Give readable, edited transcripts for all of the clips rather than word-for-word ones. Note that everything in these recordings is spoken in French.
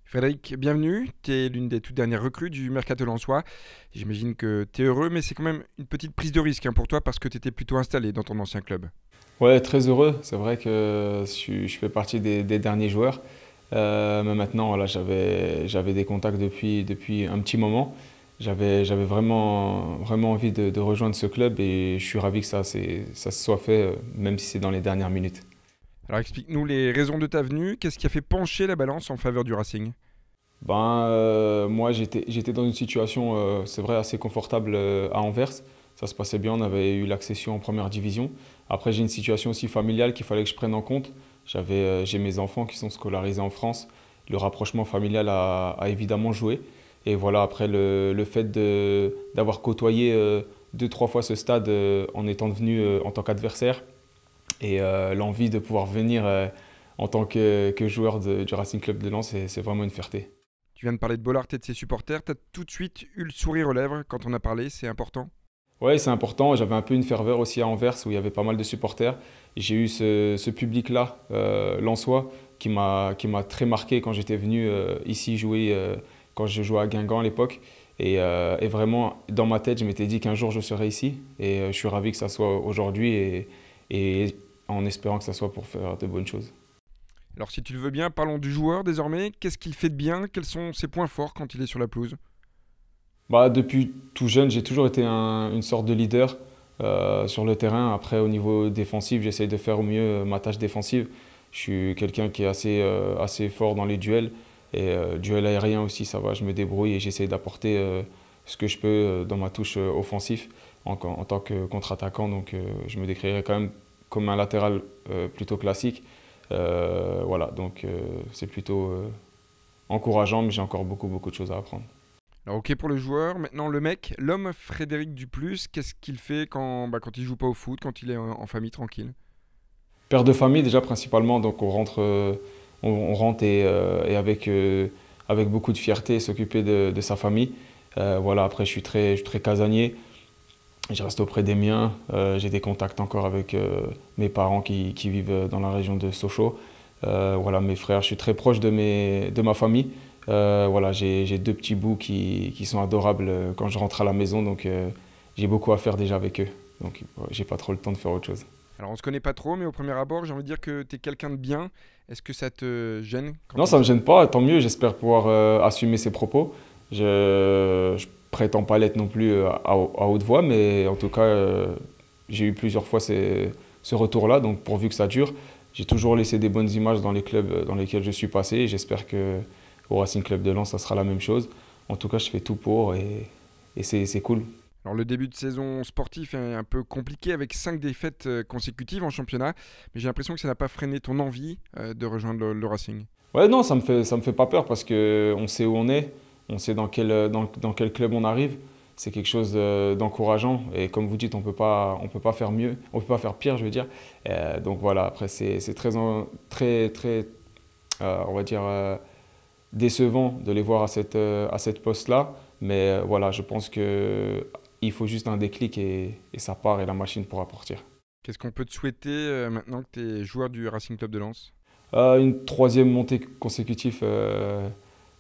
Frédéric, bienvenue. Tu es l'une des toutes dernières recrues du Mercato lensois. J'imagine que tu es heureux, mais c'est quand même une petite prise de risque pour toi parce que tu étais plutôt installé dans ton ancien club. Ouais, très heureux. C'est vrai que je fais partie des derniers joueurs. Mais maintenant, voilà, j'avais des contacts depuis un petit moment. J'avais vraiment envie de rejoindre ce club et je suis ravi que ça se soit fait, même si c'est dans les dernières minutes. Alors explique-nous les raisons de ta venue. Qu'est-ce qui a fait pencher la balance en faveur du Racing? Moi, j'étais dans une situation, c'est vrai, assez confortable à Anvers. Ça se passait bien, on avait eu l'accession en première division. Après, j'ai une situation aussi familiale qu'il fallait que je prenne en compte. J'ai mes enfants qui sont scolarisés en France. Le rapprochement familial a évidemment joué. Et voilà, après le fait d'avoir côtoyé deux, trois fois ce stade en étant venu en tant qu'adversaire et l'envie de pouvoir venir en tant que joueur du Racing Club de Lens, c'est vraiment une fierté. Tu viens de parler de Bollard et de ses supporters. Tu as tout de suite eu le sourire aux lèvres quand on a parlé, c'est important. Oui, c'est important. J'avais un peu une ferveur aussi à Anvers où il y avait pas mal de supporters. Et j'ai eu ce public-là, lensois, qui m'a très marqué quand j'étais venu ici jouer, quand je jouais à Guingamp à l'époque. Et vraiment, dans ma tête, je m'étais dit qu'un jour je serais ici. Et je suis ravi que ça soit aujourd'hui et en espérant que ça soit pour faire de bonnes choses. Alors si tu le veux bien, parlons du joueur désormais. Qu'est-ce qu'il fait de bien? Quels sont ses points forts quand il est sur la pelouse? Depuis tout jeune, j'ai toujours été une sorte de leader sur le terrain. Après, au niveau défensif, j'essaye de faire au mieux ma tâche défensive. Je suis quelqu'un qui est assez fort dans les duels. Et duel aérien aussi, ça va, je me débrouille et j'essaye d'apporter ce que je peux dans ma touche offensif en tant que contre-attaquant. Donc je me décrirais quand même comme un latéral plutôt classique. Voilà, donc c'est plutôt encourageant, mais j'ai encore beaucoup de choses à apprendre. Alors ok pour le joueur, maintenant le mec, l'homme Frédéric Duplus, qu'est-ce qu'il fait quand il joue pas au foot, quand il est en famille tranquille? Père de famille déjà principalement, donc on rentre et avec beaucoup de fierté s'occuper de sa famille. Voilà, après je suis très casanier, je reste auprès des miens, j'ai des contacts encore avec mes parents qui vivent dans la région de Sochaux. Voilà, mes frères, je suis très proche de ma famille. Voilà, j'ai deux petits bouts qui sont adorables quand je rentre à la maison, donc j'ai beaucoup à faire déjà avec eux. Donc j'ai pas trop le temps de faire autre chose. Alors on se connaît pas trop, mais au premier abord, j'ai envie de dire que tu es quelqu'un de bien. Est-ce que ça te gêne Non, quand on ça dit me ça? gêne pas, tant mieux, j'espère pouvoir assumer ses propos. Je prétends pas l'être non plus à haute voix, mais en tout cas, j'ai eu plusieurs fois ce retour-là, donc pourvu que ça dure. J'ai toujours laissé des bonnes images dans les clubs dans lesquels je suis passé et j'espère que au Racing Club de Lens, ça sera la même chose. En tout cas, je fais tout pour et c'est cool. Alors le début de saison sportif est un peu compliqué avec 5 défaites consécutives en championnat, mais j'ai l'impression que ça n'a pas freiné ton envie de rejoindre le Racing. Ouais, non, ça me fait pas peur parce que on sait où on est, on sait dans quel club on arrive. C'est quelque chose d'encourageant et comme vous dites, on peut pas faire mieux, on peut pas faire pire, je veux dire. Donc voilà, après c'est très, on va dire décevant de les voir à cette poste-là, mais voilà, je pense que il faut juste un déclic et ça part et la machine pourra partir. Qu'est-ce qu'on peut te souhaiter maintenant que tu es joueur du Racing Club de Lens? Une troisième montée consécutive.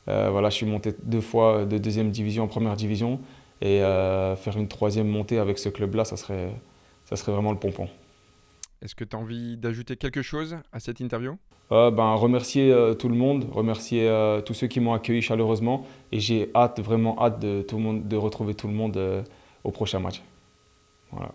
Voilà, je suis monté deux fois de deuxième division en première division. Et faire une troisième montée avec ce club-là, ça serait vraiment le pompon. Est-ce que tu as envie d'ajouter quelque chose à cette interview? Remercier tout le monde, remercier tous ceux qui m'ont accueilli chaleureusement. Et j'ai hâte, vraiment hâte de retrouver tout le monde au prochain match. Voilà.